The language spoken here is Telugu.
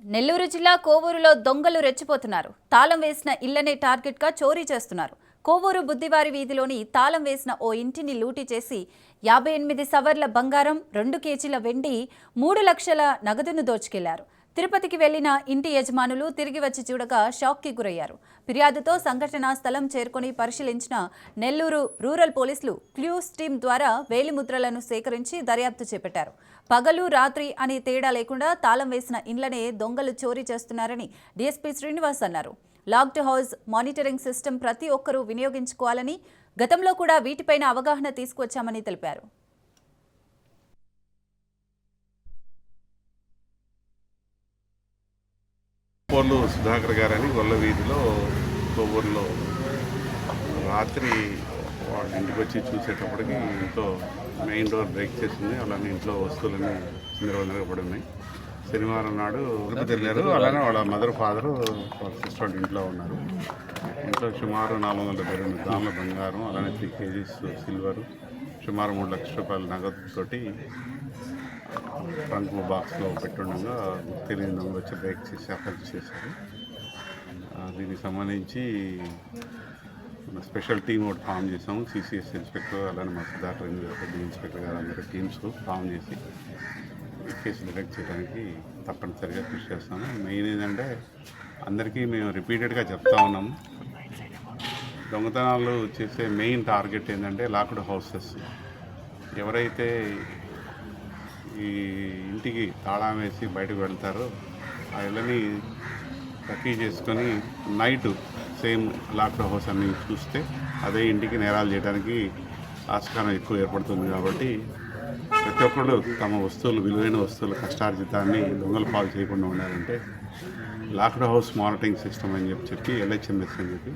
నెల్లూరు జిల్లా కోవూరులో దొంగలు రెచ్చిపోతున్నారు. తాళం వేసిన ఇళ్లనే టార్గెట్గా చోరీ చేస్తున్నారు. కోవూరు బుద్దివారి వీధిలోని తాళం వేసిన ఓ ఇంటిని లూటీ చేసి 58 సవర్ల బంగారం, 2 కేజీల వెండి, 3 లక్షల నగదును దోచుకెళ్లారు. తిరుపతికి వెళ్లిన ఇంటి యజమానులు తిరిగి వచ్చి చూడగా షాక్కి గురయ్యారు. ఫిర్యాదుతో సంఘటనా స్థలం చేరుకొని పరిశీలించిన నెల్లూరు రూరల్ పోలీసులు క్లూస్ టీం ద్వారా వేలిముద్రలను సేకరించి దర్యాప్తు చేపట్టారు. పగలు రాత్రి అని తేడా లేకుండా తాళం వేసిన ఇండ్లనే దొంగలు చోరీ చేస్తున్నారని డీఎస్పీ శ్రీనివాస్ అన్నారు. లాక్డ్ హౌస్ మానిటరింగ్ సిస్టమ్ ప్రతి ఒక్కరూ వినియోగించుకోవాలని, గతంలో కూడా వీటిపైన అవగాహన తీసుకువచ్చామని తెలిపారు. పోర్లు సుధాకర్ గారని గొల్ల వీధిలో కొవ్వూరులో రాత్రి వాళ్ళ ఇంటికి వచ్చి చూసేటప్పటికి ఇంట్లో మెయిన్ డోర్ బ్రేక్ చేసింది. అలానే ఇంట్లో వస్తువులన్నీ చిందరవందరగా పడి ఉన్నాయి. శనివారం నాడు తిరుపతి వెళ్ళారు. అలానే వాళ్ళ మదర్ ఫాదరు వాళ్ళ సిస్టర్ వాళ్ళ ఇంట్లో ఉన్నారు. ఇంట్లో సుమారు 472 గ్రాముల బంగారం, అలానే 3 కేజీస్ సిల్వరు, సుమారు 3 లక్షల రూపాయల నగదుతోటి ట్రంక్ బాక్స్లో పెట్టుండగా తెలియని దొంగలు వచ్చి బ్రేక్ చేసి అఫెక్ట్ చేశారు. దీనికి సంబంధించి స్పెషల్ టీం ఒకటి ఫామ్ చేసాము. సిసిఎస్ ఇన్స్పెక్టర్, అలానే మా సుధాకర్ ఇన్స్పెక్టర్ గారు అందరూ టీమ్స్ ఫామ్ చేసి ఈ కేసు డిటెక్ట్ చేయడానికి తప్పనిసరిగా కృషి చేస్తాము. మెయిన్ ఏంటంటే అందరికీ మేము రిపీటెడ్గా చెప్తా ఉన్నాము, దొంగతనాలు చేసే మెయిన్ టార్గెట్ ఏంటంటే లాక్డ్ హౌసెస్. ఎవరైతే ఈ ఇంటికి తాళం వేసి బయటకు వెళ్తారో ఆ ఇళ్ళని తక్కి చేసుకొని నైట్ సేమ్ లాక్డ్ హౌస్ అన్ని చూస్తే అదే ఇంటికి నేరాలు చేయడానికి ఆస్కారం ఎక్కువ ఏర్పడుతుంది. కాబట్టి ప్రతి ఒక్కరు తమ వస్తువులు, విలువైన వస్తువుల కష్టార్జితాన్ని దొంగల పాలు చేయకుండా ఉండాలంటే లాక్డ్ హౌస్ మానిటరింగ్ సిస్టమ్ అని చెప్పి LHMS అని చెప్పి